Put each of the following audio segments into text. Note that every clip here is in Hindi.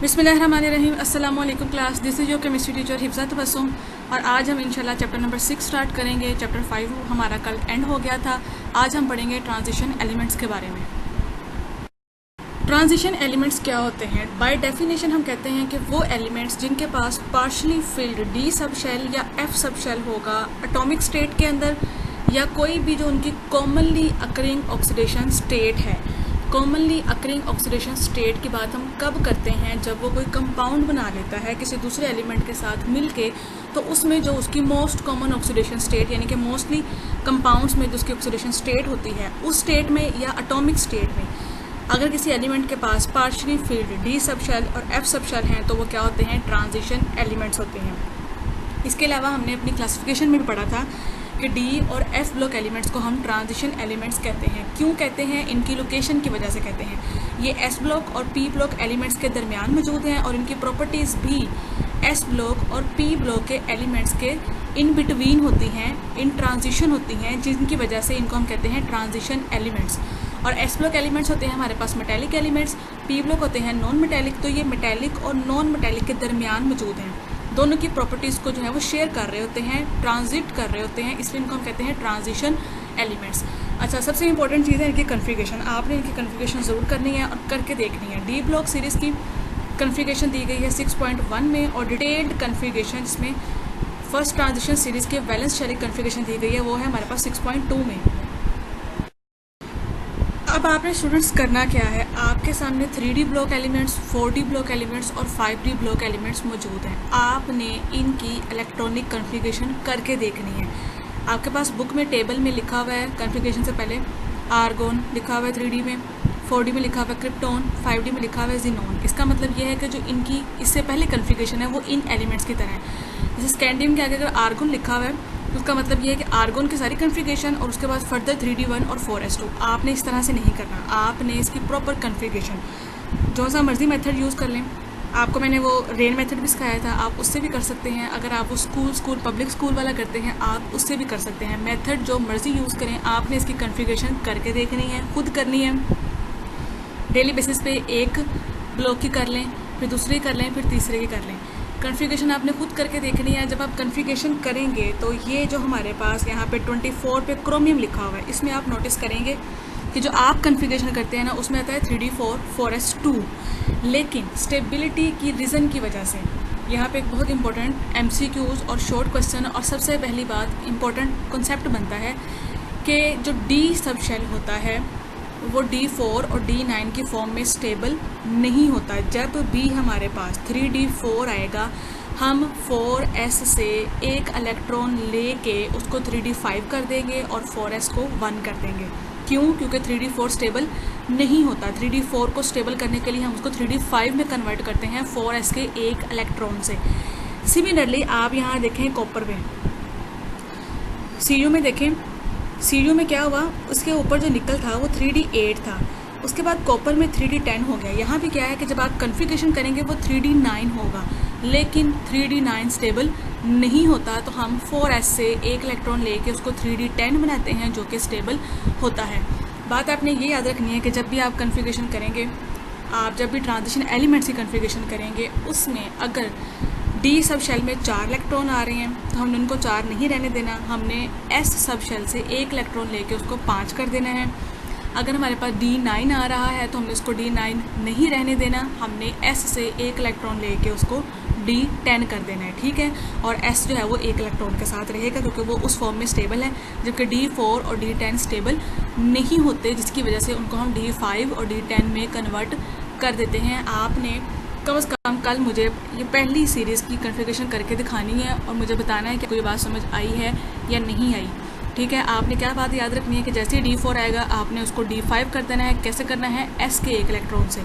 बिस्मिल्लाहिर्रहमानिर्रहीम। अस्सलाम वालेकुम class, this is your chemistry teacher Hifza Tabassum. और आज हम इंशाल्लाह चैप्टर नंबर 6 स्टार्ट करेंगे। चैप्टर 5 हमारा कल एंड हो गया था। आज हम पढ़ेंगे ट्रांजिशन एलिमेंट्स के बारे में। ट्रांजिशन एलिमेंट्स क्या होते हैं? बाय डेफिनेशन हम कहते हैं कि वो एलिमेंट्स जिनके पास partially filled d sub shell या एफ सब शेल होगा एटॉमिक स्टेट के अंदर, या कोई भी जो उनकी कॉमनली अकरिंग ऑक्सीडेशन स्टेट है। कॉमनली अकरिंग ऑक्सीडेशन स्टेट की बात हम कब करते हैं? जब वो कोई कंपाउंड बना लेता है किसी दूसरे एलिमेंट के साथ मिलके, तो उसमें जो उसकी मोस्ट कॉमन ऑक्सीडेशन स्टेट यानी कि मोस्टली कंपाउंड्स में जो उसकी ऑक्सीडेशन स्टेट होती है, उस स्टेट में या एटॉमिक स्टेट में अगर किसी एलिमेंट के पास partially filled d sub shell और एफ सब शेल हैं तो वो क्या होते हैं? ट्रांजिशन एलिमेंट्स होते हैं। इसके अलावा हमने अपनी क्लासिफिकेशन में भी पढ़ा था कि डी और एफ ब्लॉक एलिमेंट्स को हम ट्रांजिशन एलिमेंट्स कहते हैं। क्यों कहते हैं? इनकी लोकेशन की वजह से कहते हैं। ये एस ब्लॉक और पी ब्लॉक एलिमेंट्स के दरमियान मौजूद हैं और इनकी प्रॉपर्टीज़ भी एस ब्लॉक और पी ब्लॉक के एलिमेंट्स के इन बिटवीन होती हैं, इन ट्रांजिशन होती हैं, जिनकी वजह से इनको हम कहते हैं ट्रांजिशन एलिमेंट्स। और एस ब्लॉक एलिमेंट्स होते हैं हमारे पास मेटेलिक एलिमेंट्स, पी ब्लॉक होते हैं नॉन मेटेलिक। तो ये मेटेलिक और नॉन मेटेलिक के दरमियान मौजूद हैं, दोनों की प्रॉपर्टीज़ को जो है वो शेयर कर रहे होते हैं, ट्रांजिट कर रहे होते हैं, इसलिए इनको हम कहते हैं ट्रांजिशन एलिमेंट्स। अच्छा, सबसे इंपॉर्टेंट चीज़ है इनकी कन्फिगरेशन। आपने इनकी कन्फिगरेशन ज़रूर करनी है और करके देखनी है। डी ब्लॉक सीरीज़ की कन्फिगरेशन दी गई है 6.1 में और डिटेल्ड कन्फिगरेशन जिसमें फर्स्ट ट्रांजिशन सीरीज़ के वैलेंस शेल कन्फिगरेशन दी गई है वो है हमारे पास 6.2 में। अब आपने स्टूडेंट्स करना क्या है? आपके सामने 3D block elements, 4D block elements और 5D ब्लॉक एलिमेंट्स मौजूद हैं। आपने इनकी इलेक्ट्रॉनिक कन्फिगरेशन करके देखनी है। आपके पास बुक में टेबल में लिखा हुआ है कन्फिगरेशन से पहले आर्गोन लिखा हुआ है 3D में, 4D में लिखा हुआ है क्रिप्टोन, 5D में लिखा हुआ है जिनोन। इसका मतलब ये है कि जो इनकी इससे पहले कन्फिगरेशन है वो इन एलिमेंट्स की तरह है। जैसे स्कैंडियम के आगे अगर आर्गोन लिखा हुआ है तो उसका मतलब ये है कि आर्गोन की सारी कन्फिगरेशन और उसके बाद फर्दर 3D1 और 4s2। आपने इस तरह से नहीं करना, आपने इसकी प्रॉपर कन्फिगरेशन जो सा मर्जी मेथड यूज़ कर लें। आपको मैंने वो रेन मेथड भी सिखाया था, आप उससे भी कर सकते हैं। अगर आप वो स्कूल पब्लिक स्कूल वाला करते हैं आप उससे भी कर सकते हैं। मेथड जो मर्जी यूज़ करें, आपने इसकी कन्फिगरेशन करके देखनी है, खुद करनी है। डेली बेसिस पे एक ब्लॉक की कर लें, फिर दूसरे कर लें, फिर तीसरे की कर लें। कन्फिगरेशन आपने खुद करके देखनी है। जब आप कन्फिगरेशन करेंगे तो ये जो हमारे पास यहाँ पे 24 पे क्रोमियम लिखा हुआ है, इसमें आप नोटिस करेंगे कि जो आप कन्फिगरेशन करते हैं ना उसमें आता है 3D4 4s2, लेकिन स्टेबिलिटी की रीज़न की वजह से यहाँ पे एक बहुत इंपॉर्टेंट MCQs और शॉर्ट क्वेश्चन और सबसे पहली बात इंपॉर्टेंट कॉन्सेप्ट बनता है कि जो डी सब शेल होता है वो D4 और D9 की फॉर्म में स्टेबल नहीं होता। जब भी हमारे पास 3D4 आएगा हम 4s से एक इलेक्ट्रॉन लेके उसको 3D5 कर देंगे और 4s को 1 कर देंगे। क्यों? क्योंकि 3D4 स्टेबल नहीं होता। 3D4 को स्टेबल करने के लिए हम उसको 3D5 में कन्वर्ट करते हैं 4s के एक इलेक्ट्रॉन से। सिमिलरली आप यहाँ देखें कॉपर में, सीयू में देखें, सीयू में क्या हुआ, उसके ऊपर जो निकल था वो 3D8 था, उसके बाद कॉपर में 3D10 हो गया। यहाँ भी क्या है कि जब आप कन्फिगरेशन करेंगे वो 3D9 होगा, लेकिन 3D9 स्टेबल नहीं होता तो हम 4s से एक इलेक्ट्रॉन लेके उसको 3D10 बनाते हैं जो कि स्टेबल होता है। बात आपने ये याद रखनी है कि जब भी आप कन्फिगरेशन करेंगे, आप जब भी ट्रांजिशन एलिमेंट्स की कन्फिगरेशन करेंगे, उसमें अगर डी सब शेल में 4 इलेक्ट्रॉन आ रहे हैं तो हमने उनको 4 नहीं रहने देना, हमने एस सब शेल से एक इलेक्ट्रॉन लेके उसको 5 कर देना है। अगर हमारे पास D9 आ रहा है तो हमने उसको D9 नहीं रहने देना, हमने S से एक इलेक्ट्रॉन लेके उसको D10 कर देना है, ठीक है। और S जो है वो एक इलेक्ट्रॉन के साथ रहेगा क्योंकि वो उस फॉर्म में स्टेबल है, जबकि D4 और D10 स्टेबल नहीं होते, जिसकी वजह से उनको हम D5 और D10 में कन्वर्ट कर देते हैं। आपने कम से कम कल मुझे ये पहली सीरीज़ की कन्फिगरेशन करके दिखानी है और मुझे बताना है कि कोई बात समझ आई है या नहीं आई, ठीक है। आपने क्या बात याद रखनी है कि जैसे ही D4 आएगा आपने उसको D5 कर देना है। कैसे करना है? S के एक इलेक्ट्रॉन से।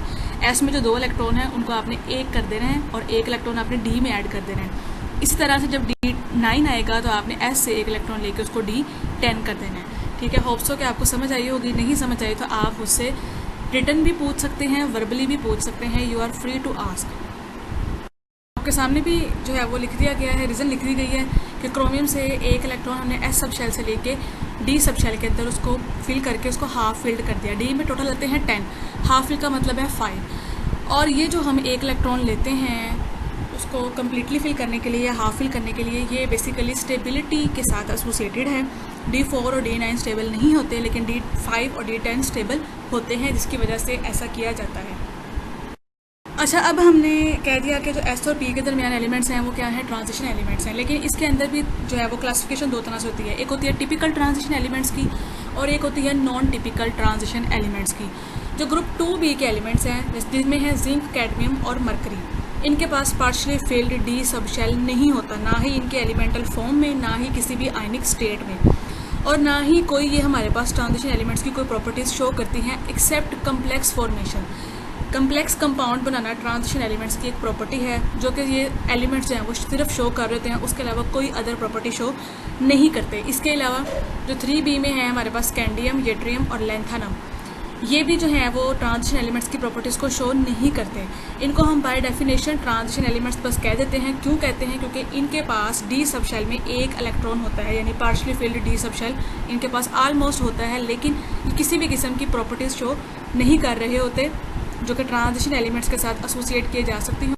S में जो 2 इलेक्ट्रॉन हैं उनको आपने एक कर देना है और एक इलेक्ट्रॉन आपने D में ऐड कर देना है। इसी तरह से जब D9 आएगा तो आपने S से एक इलेक्ट्रॉन लेकर उसको D10 कर देना है, ठीक है। होप्स हो कि आपको समझ आई होगी। नहीं समझ आई तो आप उससे रिटर्न भी पूछ सकते हैं, वर्बली भी पूछ सकते हैं। You are free to ask. आपके सामने भी जो है वो लिख दिया गया है, रीज़न लिख दी गई है कि क्रोमियम से एक इलेक्ट्रॉन हमने एस सब शेल से लेके डी सब शेल के अंदर उसको फिल करके उसको हाफ फिल्ड कर दिया। डी में टोटल आते हैं 10, हाफ फिल का मतलब है 5। और ये जो हम एक इलेक्ट्रॉन लेते हैं उसको कम्प्लीटली फिल करने के लिए या हाफ फिल करने के लिए, ये बेसिकली स्टेबिलिटी के साथ एसोसिएटेड है। D4 और D9 स्टेबल नहीं होते, लेकिन D5 और D10 स्टेबल होते हैं, जिसकी वजह से ऐसा किया जाता है। अच्छा, अब हमने कह दिया कि जो S और P के दरमियान एलिमेंट्स हैं वो क्या है, ट्रांजिशन एलिमेंट्स हैं। लेकिन इसके अंदर भी जो है वो क्लासिफिकेशन दो तरह से होती है। एक होती है टिपिकल ट्रांजिशन एलिमेंट्स की और एक होती है नॉन टिपिकल ट्रांजिशन एलिमेंट्स की। जो ग्रुप 2B के एलिमेंट्स हैं जिनमें है जिंक, कैडमियम और मरकरी, इनके पास partially filled d sub shell नहीं होता, ना ही इनके एलिमेंटल फॉर्म में, ना ही किसी भी आयनिक स्टेट में, और ना ही कोई ये हमारे पास ट्रांजिशन एलिमेंट्स की कोई प्रॉपर्टीज़ शो करती हैं except complex formation. Complex compound बनाना ट्रांजिशन एलिमेंट्स की एक प्रॉपर्टी है, जो कि ये एलिमेंट्स जो हैं वो सिर्फ शो कर रहे हैं, उसके अलावा कोई अदर प्रॉपर्टी शो नहीं करते। इसके अलावा जो 3B में है हमारे पास स्कैंडियम, येट्रियम और लैंथानम, ये भी जो है वो ट्रांजिशन एलिमेंट्स की प्रॉपर्टीज़ को शो नहीं करते। इनको हम बाय डेफिनेशन ट्रांजिशन एलिमेंट्स बस कह देते हैं। क्यों कहते हैं? क्योंकि इनके पास डी सब शेल में एक इलेक्ट्रॉन होता है, यानी partially filled d sub shell इनके पास ऑलमोस्ट होता है, लेकिन किसी भी किस्म की प्रॉपर्टीज़ शो नहीं कर रहे होते जो कि ट्रांजिशन एलिमेंट्स के साथ एसोसिएट किए जा सकती हैं।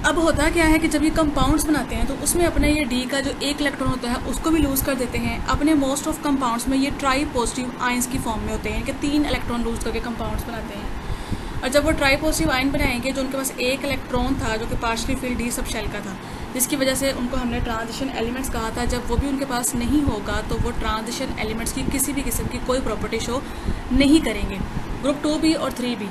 अब होता क्या है कि जब ये कंपाउंड्स बनाते हैं तो उसमें अपने ये डी का जो एक इलेक्ट्रॉन होता है उसको भी लूज़ कर देते हैं। अपने मोस्ट ऑफ कंपाउंड्स में ये ट्राई पॉजिटिव आयंस की फॉर्म में होते हैं, कि 3 इलेक्ट्रॉन लूज़ करके कंपाउंड्स बनाते हैं। और जब वो ट्राई पॉजिटिव आयन बनाएंगे, जो उनके पास एक इलेक्ट्रॉन था जो कि partially filled d sub shell का था, जिसकी वजह से उनको हमने ट्रांजिशन एलिमेंट्स कहा था, जब वो भी उनके पास नहीं होगा तो वो ट्रांजिशन एलिमेंट्स की किसी भी किस्म की कोई प्रॉपर्टी शो नहीं करेंगे। ग्रुप 2B और 3B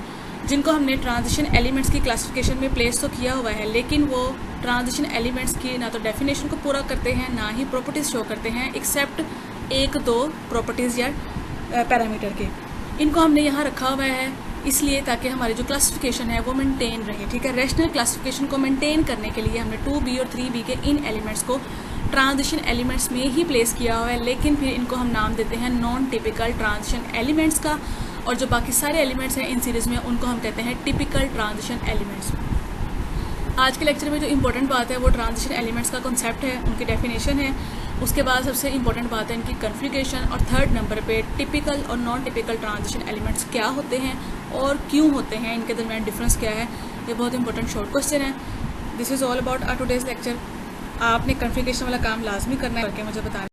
जिनको हमने ट्रांजिशन एलिमेंट्स की क्लासिफिकेशन में प्लेस तो किया हुआ है, लेकिन वो ट्रांजिशन एलिमेंट्स की ना तो डेफिनेशन को पूरा करते हैं, ना ही प्रॉपर्टीज़ शो करते हैं, एक्सेप्ट 1-2 प्रॉपर्टीज़ या पैरामीटर के। इनको हमने यहाँ रखा हुआ है इसलिए ताकि हमारी जो क्लासिफिकेशन है वो मेंटेन रहे, ठीक है। रैशनल क्लासिफिकेशन को मेंटेन करने के लिए हमने 2B और 3B के इन एलिमेंट्स को ट्रांजिशन एलिमेंट्स में ही प्लेस किया हुआ है, लेकिन फिर इनको हम नाम देते हैं नॉन टिपिकल ट्रांजिशन एलिमेंट्स का, और जो बाकी सारे एलिमेंट्स हैं इन सीरीज़ में उनको हम कहते हैं टिपिकल ट्रांजिशन एलिमेंट्स। आज के लेक्चर में जो इंपॉर्टेंट बात है वो ट्रांजिशन एलिमेंट्स का कॉन्सेप्ट है, उनकी डेफिनेशन है। उसके बाद सबसे इंपॉर्टेंट बात है इनकी कन्फिगरेशन, और थर्ड नंबर पे टिपिकल और नॉन टिपिकल ट्रांजिशन एलिमेंट्स क्या होते हैं और क्यों होते हैं, इनके दरमियान डिफरेंस क्या है। ये बहुत इंपॉर्टेंट शॉर्ट क्वेश्चन है। This is all about our today's lecture. आपने कन्फिगरेशन वाला काम लाजमी करना है करके मुझे बताना।